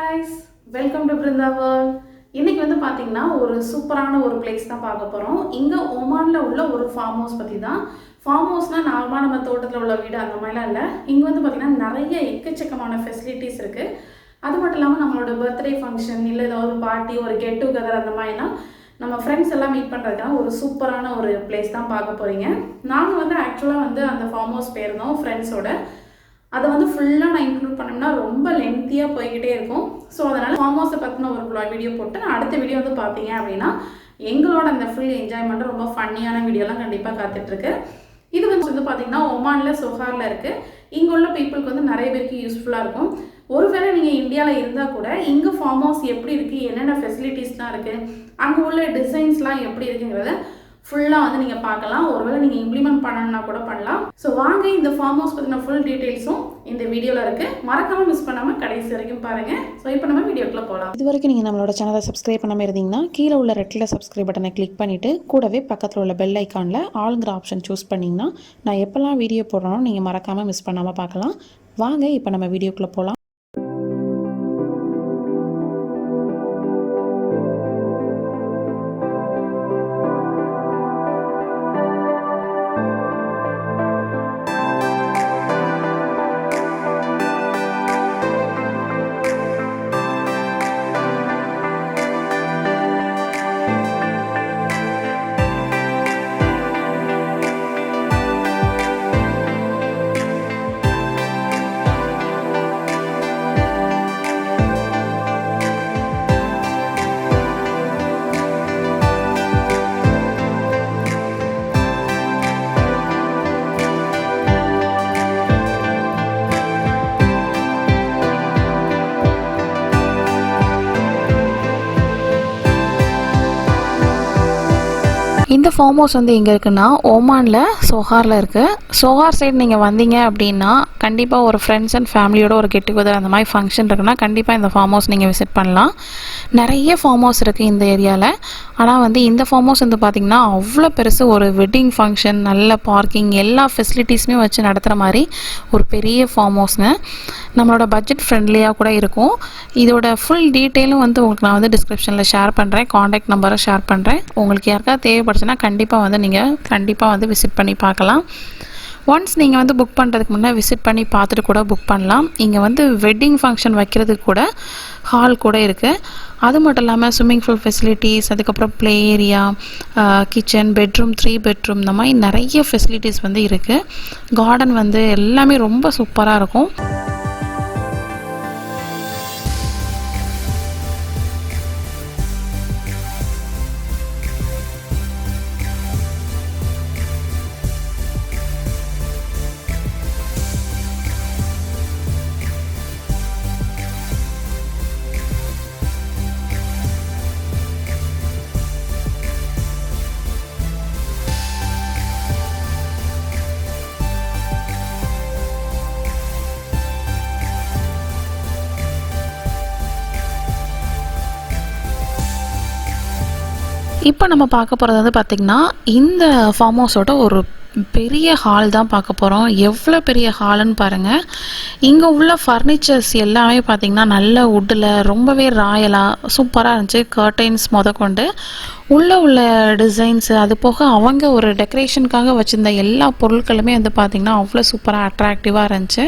guys, welcome to Brinda World. இன்னைக்கு வந்து பாத்தீங்கன்னா ஒரு சூப்பரான ஒரு பிளேஸ் தான் பார்க்க போறோம். இங்க ஓமான்ல உள்ள ஒரு ஃபார்ம் ஹவுஸ் பத்தி தான். ஃபார்ம் ஹவுஸ்னா நார்மலா நம்ம தோட்டத்துல உள்ள வீடு அந்த மாதிரிலாம் இல்ல. இங்க வந்து பாத்தீங்கன்னா நிறைய எக்கச்சக்கமான ஃபெசிலிட்டிஸ் இருக்கு. அது மட்டும் இல்லாம நம்மளோட பர்த்டே ஃபங்க்ஷன் இல்ல ஏதாவது பார்ட்டி ஒரு கெட் டுகெதர் அந்த மாதிரினா நம்ம ஃப்ரெண்ட்ஸ் எல்லாம் மீட் பண்றதுக்கான ஒரு சூப்பரான ஒரு பிளேஸ் தான் பார்க்க போறீங்க. நாங்க வந்து ஆக்சுவலா வந்து அந்த ஃபார்ம் ஹவுஸ் போயிருந்தோம் ஃப்ரெண்ட்ஸோட. அதை வந்து ஃபுல்லாக நான் இன்க்ளூட் பண்ணோம்னா ரொம்ப லென்த்தியாக போய்கிட்டே இருக்கும். ஸோ அதனால் ஃபார்ம் ஹவுஸை பற்றின ஒரு வீடியோ போட்டு நான் அடுத்த வீடியோ வந்து பார்த்தீங்க அப்படின்னா எங்களோட அந்த ஃபுல் என்ஜாய்மெண்ட்டு ரொம்ப ஃபன்னியான வீடியோலாம் கண்டிப்பாக காத்துட்ருக்கு. இது வந்து பார்த்தீங்கன்னா ஒமானில் சொஹாரில் இருக்குது. இங்கே உள்ள பீப்புளுக்கு வந்து நிறைய பேருக்கு யூஸ்ஃபுல்லாக இருக்கும். ஒருவேளை நீங்கள் இந்தியாவில் இருந்தால் கூட இங்கே ஃபார்ம் ஹவுஸ் எப்படி இருக்குது, என்னென்ன ஃபெசிலிட்டிஸ்லாம் இருக்குது, அங்கே உள்ள டிசைன்ஸ்லாம் எப்படி இருக்குங்கிறத ஃபுல்லாக வந்து நீங்கள் பார்க்கலாம். ஒருவேளை நீங்கள் இம்ப்ளிமெண்ட் பண்ணணும்னா கூட பண்ணலாம். ஸோ வாங்க இந்த ஃபார்ம் ஹவுஸ் பற்றின ஃபுல் டீட்டெயில்ஸும் இந்த வீடியோவில் இருக்குது. மறக்காமல் மிஸ் பண்ணாமல் கடைசி வரைக்கும் பாருங்கள். ஸோ இப்போ நம்ம வீடியோக்குள்ளே போகலாம். இது வரைக்கும் நீங்கள் நம்மளோட சேனலை சப்ஸ்கிரைப் பண்ணாமல் இருந்தீங்கன்னா கீழே உள்ள ரெட்டில் சப்ஸ்கிரைப் பட்டனை கிளிக் பண்ணிவிட்டு கூடவே பக்கத்தில் உள்ள பெல் ஐக்கானில் ஆளுங்கிற ஆப்ஷன் சூஸ் பண்ணிங்கன்னா நான் எப்போல்லாம் வீடியோ போடுறோம் நீங்கள் மறக்காமல் மிஸ் பண்ணாமல் பார்க்கலாம். வாங்க இப்போ நம்ம வீடியோக்குள்ளே போகலாம். இந்த ஃபார்ம் ஹவுஸ் வந்து எங்கே இருக்குன்னா ஓமானில் சொஹாரில் இருக்குது. சொஹார் சைடு நீங்கள் வந்தீங்க அப்படின்னா கண்டிப்பாக ஒரு ஃப்ரெண்ட்ஸ் அண்ட் ஃபேமிலியோட ஒரு கெட் டுகெதர் அந்த மாதிரி ஃபங்க்ஷன் இருக்குன்னா கண்டிப்பாக இந்த ஃபார்ம் ஹவுஸ் நீங்கள் விசிட் பண்ணலாம். நிறைய ஃபார்ம் ஹவுஸ் இருக்குது இந்த ஏரியாவில். ஆனால் வந்து இந்த ஃபார்ம் ஹவுஸ் வந்து பார்த்திங்கன்னா அவ்வளோ பெருசு, ஒரு வெட்டிங் ஃபங்க்ஷன், நல்ல பார்க்கிங், எல்லா ஃபெசிலிட்டிஸுமே வச்சு நடத்துகிற மாதிரி ஒரு பெரிய ஃபார்ம் ஹவுஸ்ங்க. நம்மளோட பட்ஜெட் ஃப்ரெண்ட்லியாக கூட இருக்கும். இதோட ஃபுல் டீட்டெயிலும் வந்து உங்களுக்கு நான் வந்து டிஸ்கிரிப்ஷனில் ஷேர் பண்ணுறேன், காண்டாக்ட் நம்பரை ஷேர் பண்ணுறேன். உங்களுக்கு யாருக்காவது தேவைப்படுச்சுன்னா கண்டிப்பாக வந்து நீங்கள் கண்டிப்பாக வந்து விசிட் பண்ணி பார்க்கலாம். ஒன்ஸ் நீங்கள் வந்து புக் பண்ணுறதுக்கு முன்னே விசிட் பண்ணி பார்த்துட்டு கூட புக் பண்ணலாம். இங்கே வந்து வெட்டிங் ஃபங்க்ஷன் வைக்கிறதுக்கு கூட ஹால் கூட இருக்குது. அது மட்டும் இல்லாமல் ஸ்விம்மிங் பூல் ஃபெசிலிட்டிஸ், அதுக்கப்புறம் play area, kitchen, bedroom, 3 bedroom, இந்த மாதிரி நிறைய ஃபெசிலிட்டிஸ் வந்து இருக்குது. கார்டன் வந்து எல்லாமே ரொம்ப சூப்பராக இருக்கும். இப்போ நம்ம பார்க்க போகிறது வந்து பார்த்திங்கன்னா இந்த ஃபார்ம் ஹவுஸோட ஒரு பெரிய ஹால் தான் பார்க்க போகிறோம். எவ்வளோ பெரிய ஹாலுன்னு பாருங்கள். இங்கே உள்ள ஃபர்னிச்சர்ஸ் எல்லாமே பார்த்திங்கன்னா நல்ல வுட்டில் ரொம்பவே ராயலாக சூப்பராக இருந்துச்சு. கர்டைன்ஸ் கொண்டு உள்ள டிசைன்ஸு, அது போக அவங்க ஒரு டெக்கரேஷனுக்காக வச்சுருந்த எல்லா பொருட்களுமே வந்து பார்த்திங்கன்னா அவ்வளோ சூப்பராக அட்ராக்டிவாக இருந்துச்சு.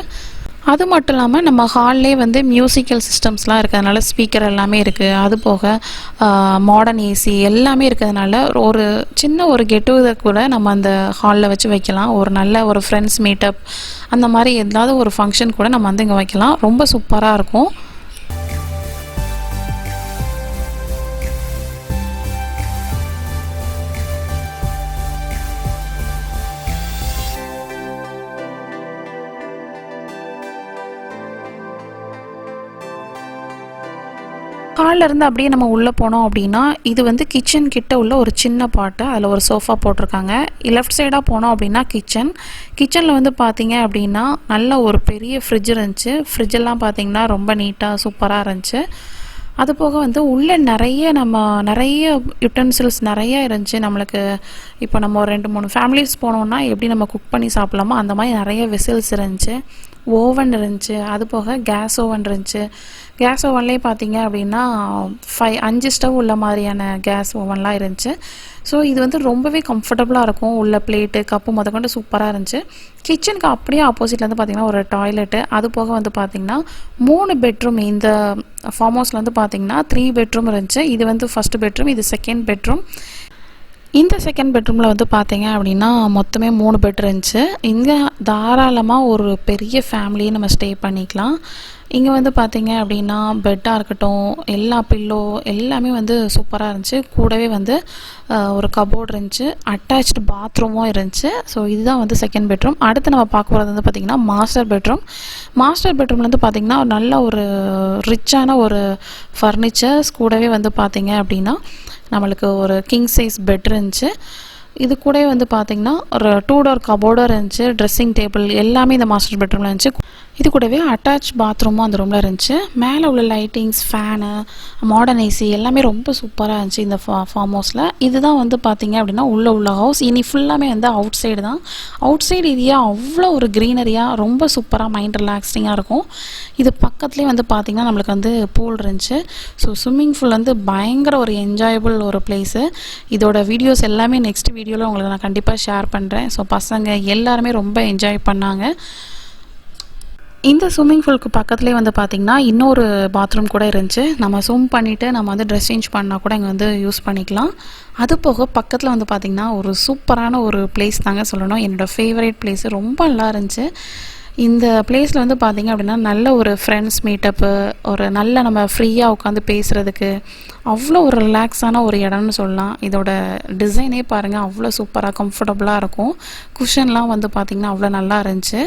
அது மட்டும் இல்லாமல் நம்ம ஹால்லே வந்து மியூசிக்கல் சிஸ்டம்ஸ்லாம் இருக்கிறதுனால ஸ்பீக்கர் எல்லாமே இருக்குது. அது போக மாடர்ன் ஏசி எல்லாமே இருக்கிறதுனால ஒரு சின்ன ஒரு கெட் டுகெதர் கூட நம்ம அந்த ஹாலில் வச்சு வைக்கலாம். ஒரு நல்ல ஒரு ஃப்ரெண்ட்ஸ் மீட்டப் அந்த மாதிரி ஏதாவது ஒரு ஃபங்க்ஷன் கூட நம்ம வந்து இங்கே வைக்கலாம். ரொம்ப சூப்பராக இருக்கும். ஹாலில் இருந்து அப்படியே நம்ம உள்ளே போனோம் அப்படின்னா இது வந்து கிச்சன் கிட்ட உள்ள ஒரு சின்ன பாட்டு, அதில் ஒரு சோஃபா போட்டிருக்காங்க. லெஃப்ட் சைடாக போனோம் அப்படின்னா கிச்சனில் வந்து பார்த்தீங்க அப்படின்னா நல்ல ஒரு பெரிய ஃப்ரிட்ஜ் இருந்துச்சு. ஃப்ரிட்ஜெல்லாம் பார்த்தீங்கன்னா ரொம்ப நீட்டாக சூப்பராக இருந்துச்சு. அது போக வந்து உள்ளே நிறைய யுட்டென்சில்ஸ் நிறைய இருந்துச்சு. நம்மளுக்கு இப்போ நம்ம ஒரு 2-3 ஃபேமிலிஸ் போனோம்னா எப்படி நம்ம குக் பண்ணி சாப்பிடலாமோ அந்த மாதிரி நிறைய வெசல்ஸ் இருந்துச்சு. ஓவன் இருந்துச்சு, அது போக கேஸ் ஓவன் இருந்துச்சு. கேஸ் ஓவன்லேயே பார்த்தீங்க அப்படின்னா 5 ஸ்டவ் உள்ள மாதிரியான கேஸ் ஓவன்லாம் இருந்துச்சு. ஸோ இது வந்து ரொம்பவே கம்ஃபர்டபுளாக இருக்கும். உள்ள பிளேட்டு கப்பு முதற்கொண்டு சூப்பராக இருந்துச்சு. கிச்சனுக்கு அப்படியே ஆப்போசிட்டில் வந்து பார்த்திங்கன்னா ஒரு டாய்லெட்டு, அது போக வந்து பார்த்திங்கன்னா 3 பெட்ரூம். இந்த ஃபார்ம் ஹவுஸில் வந்து பார்த்திங்கன்னா 3 பெட்ரூம் இருந்துச்சு. இது வந்து ஃபஸ்ட்டு பெட்ரூம், இது செகண்ட் பெட்ரூம். இந்த செகண்ட் பெட்ரூமில் வந்து பார்த்தீங்க அப்படின்னா மொத்தமே 3 பெட் இருந்துச்சு. இங்கே தாராளமாக ஒரு பெரிய ஃபேமிலியை நம்ம ஸ்டே பண்ணிக்கலாம். இங்கே வந்து பார்த்தீங்க அப்படின்னா பெட்டாக இருக்கட்டும், எல்லா பில்லோ எல்லாமே வந்து சூப்பராக இருந்துச்சு. கூடவே வந்து ஒரு கபோர்டு இருந்துச்சு, அட்டாச்டு பாத்ரூமும் இருந்துச்சு. ஸோ இதுதான் வந்து செகண்ட் பெட்ரூம். அடுத்து நம்ம பார்க்க போகிறது வந்து பார்த்திங்கன்னா மாஸ்டர் பெட்ரூம். மாஸ்டர் பெட்ரூமில் வந்து பார்த்திங்கன்னா நல்ல ஒரு ரிச்சான ஒரு ஃபர்னிச்சர்ஸ், கூடவே வந்து பார்த்திங்க அப்படின்னா நம்மளுக்கு ஒரு கிங் சைஸ் பெட் இருந்துச்சு. இது கூட வந்து பார்த்திங்கன்னா ஒரு 2 டோர் கபோர்டும் இருந்துச்சு, ட்ரெஸ்ஸிங் டேபிள் எல்லாமே இந்த மாஸ்டர் பெட்ரூமில் இருந்துச்சு. இது கூடவே அட்டாச் பாத்ரூமும் அந்த ரூமில் இருந்துச்சு. மேலே உள்ள லைட்டிங்ஸ், ஃபேனு, மாடர்ன் ஏசி எல்லாமே ரொம்ப சூப்பராக இருந்துச்சு இந்த ஃபார்ம் ஹவுஸில். இதுதான் வந்து பார்த்திங்க அப்படின்னா உள்ள ஹவுஸ். இனி ஃபுல்லாமே வந்து அவுட் சைடு தான். அவுட் சைடு ஏரியா அவ்வளோ ஒரு க்ரீனரியாக ரொம்ப சூப்பராக மைண்ட் ரிலாக்ஸிங்காக இருக்கும். இது பக்கத்துலேயே வந்து பார்த்திங்கன்னா நம்மளுக்கு வந்து பூல் இருந்துச்சு. ஸோ ஸ்விம்மிங் பூல் வந்து பயங்கர ஒரு என்ஜாயபிள் ஒரு பிளேஸு. இதோட வீடியோஸ் எல்லாமே நெக்ஸ்ட் வீடியோவில் உங்களுக்கு நான் கண்டிப்பாக ஷேர் பண்ணுறேன். ஸோ பசங்க எல்லாருமே ரொம்ப என்ஜாய் பண்ணாங்க. இந்த ஸ்விம்மிங் பூலுக்கு பக்கத்துலேயே வந்து பார்த்திங்கன்னா இன்னொரு பாத்ரூம் கூட இருந்துச்சு. நம்ம ஸ்விம் பண்ணிவிட்டு நம்ம வந்து ட்ரெஸ் சேஞ்ச் பண்ணால் கூட இங்கே வந்து யூஸ் பண்ணிக்கலாம். அது போக பக்கத்தில் வந்து பார்த்திங்கன்னா ஒரு சூப்பரான ஒரு பிளேஸ் தாங்க சொல்லணும். என்னோடய ஃபேவரட் பிளேஸு, ரொம்ப நல்லா இருந்துச்சு. இந்த பிளேஸில் வந்து பார்த்திங்க அப்படின்னா நல்ல ஒரு ஃப்ரெண்ட்ஸ் மீட்டப்பு, ஒரு நல்ல நம்ம ஃப்ரீயாக உட்காந்து பேசுகிறதுக்கு அவ்வளோ ஒரு ரிலாக்ஸான ஒரு இடம்னு சொல்லலாம். இதோட டிசைனே பாருங்கள், அவ்வளோ சூப்பராக கம்ஃபர்டபுளாக இருக்கும். குஷன்லாம் வந்து பார்த்திங்கன்னா அவ்வளோ நல்லா இருந்துச்சு.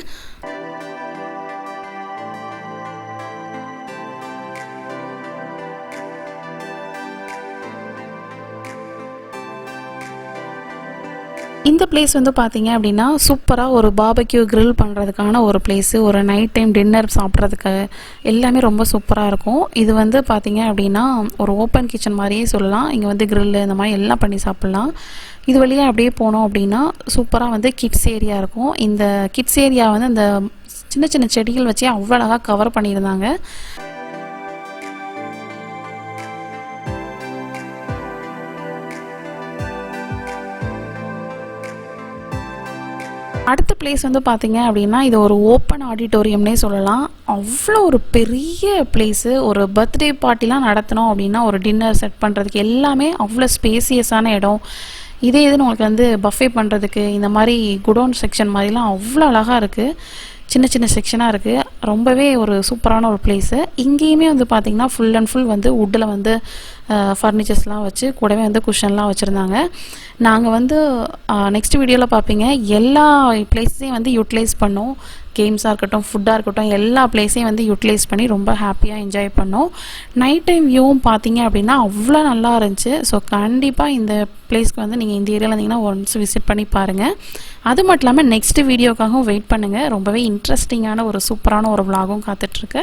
இந்த பிளேஸ் வந்து பார்த்தீங்க அப்படின்னா சூப்பராக ஒரு பார்பக்யூ கிரில் பண்ணுறதுக்கான ஒரு பிளேஸு, ஒரு நைட் டைம் டின்னர் சாப்பிட்றதுக்கு எல்லாமே ரொம்ப சூப்பராக இருக்கும். இது வந்து பார்த்தீங்க அப்படின்னா ஒரு ஓப்பன் கிச்சன் மாதிரியே சொல்லலாம். இங்கே வந்து கிரில் இந்த மாதிரி எல்லாம் பண்ணி சாப்பிட்லாம். இது வழியாக அப்படியே போனோம் அப்படின்னா சூப்பராக வந்து கிட்ஸ் ஏரியா இருக்கும். இந்த கிட்ஸ் ஏரியா வந்து அந்த சின்ன சின்ன செடிகள் வச்சு அவ்வளோ அழகாக கவர் பண்ணியிருந்தாங்க. அடுத்த பிளேஸ் வந்து பார்த்திங்க அப்படின்னா இது ஒரு ஓப்பன் ஆடிட்டோரியம்னே சொல்லலாம். அவ்வளோ ஒரு பெரிய பிளேஸு. ஒரு பர்த்டே பார்ட்டிலாம் நடத்தினோம் அப்படின்னா ஒரு டின்னர் செட் பண்ணுறதுக்கு எல்லாமே அவ்வளோ ஸ்பேசியஸான இடம். இதே இதுன்னு உங்களுக்கு வந்து பஃபே பண்ணுறதுக்கு இந்த மாதிரி குடோன் செக்ஷன் மாதிரிலாம் அவ்வளோ அழகாக இருக்குது. சின்ன சின்ன செக்ஷனாக இருக்குது. ரொம்பவே ஒரு சூப்பரான ஒரு பிளேஸு. இங்கேயுமே வந்து பார்த்திங்கன்னா ஃபுல் அண்ட் ஃபுல் வந்து வுட்டில் வந்து ஃபர்னிச்சர்ஸ்லாம் வச்சு கூடவே வந்து குஷன்லாம் வச்சுருந்தாங்க. நாங்கள் வந்து நெக்ஸ்ட் வீடியோவில் பார்ப்பீங்க. எல்லா பிளேஸையும் வந்து யூட்டிலைஸ் பண்ணோம். கேம்ஸாக இருக்கட்டும், ஃபுட்டாக இருக்கட்டும், எல்லா பிளேஸையும் வந்து யூட்டிலைஸ் பண்ணி ரொம்ப ஹாப்பியாக என்ஜாய் பண்ணோம். நைட் டைம் வியூவும் பார்த்தீங்க அப்படின்னா அவ்வளோ நல்லா இருந்துச்சு. ஸோ கண்டிப்பாக இந்த பிளேஸ்க்கு வந்து நீங்கள் இந்த ஏரியாவில் இருந்தீங்கன்னா ஒன்ஸ் விசிட் பண்ணி பாருங்கள். அது மட்டும் இல்லாமல் நெக்ஸ்ட் வீடியோக்காகவும் வெயிட் பண்ணுங்கள். ரொம்பவே இன்ட்ரெஸ்டிங்கான ஒரு சூப்பரான ஒரு விலாகும் காத்துட்ருக்கு.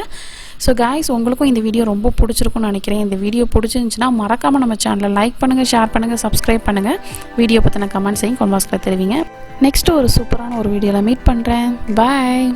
ஸோ காய்ஸ், உங்களுக்கும் இந்த வீடியோ ரொம்ப பிடிச்சிருக்குன்னு நினைக்கிறேன். இந்த வீடியோ பிடிச்சிருந்துச்சுன்னா மறக்காமல் நம்ம சேனலை லைக் பண்ணுங்கள், ஷேர் பண்ணுங்கள், சப்ஸ்கிரைப் பண்ணுங்கள். வீடியோ பற்றின கமெண்ட்ஸையும் கமெண்ட் பாக்ஸில் தெரிவிங்க. நெக்ஸ்ட்டு ஒரு சூப்பரான ஒரு வீடியோவில் மீட் பண்ணுறேன். பாய்.